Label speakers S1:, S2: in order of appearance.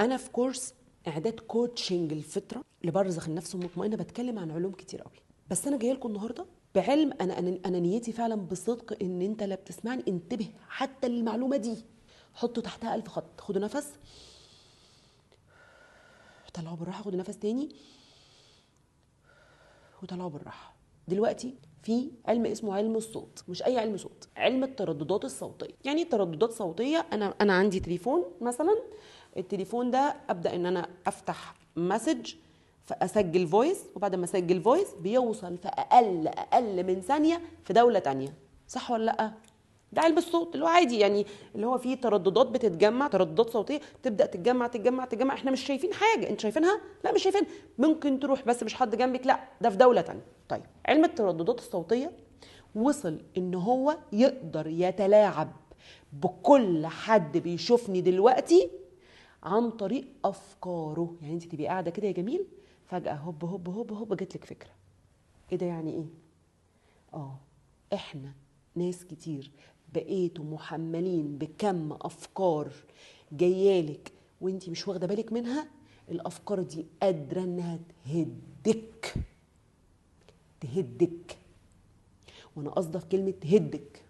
S1: انا في كورس اعداد كوتشنج الفطره لبرزخ النفس المطمئنه، بتكلم عن علوم كتير قوي. بس انا جايه لكم النهارده بعلم، انا نيتي فعلا بصدق ان انت لا بتسمعني انتبه حتى للمعلومه دي. حطوا تحتها 1000 خط. خدوا نفس، طلعوا بالراحه. خدوا نفس تاني وطلعوا بالراحه. دلوقتي في علم اسمه علم الصوت، مش اي علم صوت، علم الترددات الصوتيه. يعني ترددات صوتيه، انا عندي تليفون مثلا، التليفون ده ابدا ان انا افتح مسج فاسجل فويس، وبعد ما اسجل فويس بيوصل في اقل من ثانيه في دوله تانية. صح ولا لا؟ ده علم الصوت اللي هو عادي، يعني اللي هو فيه ترددات بتتجمع، ترددات صوتيه تبدا تتجمع. احنا مش شايفين حاجه، انت شايفينها؟ لا مش شايفين. ممكن تروح بس مش حد جنبك، لا ده في دوله تانية. طيب علم الترددات الصوتيه وصل ان هو يقدر يتلاعب بكل حد بيشوفني دلوقتي عن طريق افكاره. يعني انت تبقي قاعده كده يا جميل، فجاه هوب هوب هوب هوب جات لك فكره. ايه ده؟ يعني ايه؟ اه، احنا ناس كتير بقيتوا محملين بكم افكار جايالك وانتي مش واخده بالك منها. الافكار دي قادره انها تهدك. وانا قصدي في كلمه تهدك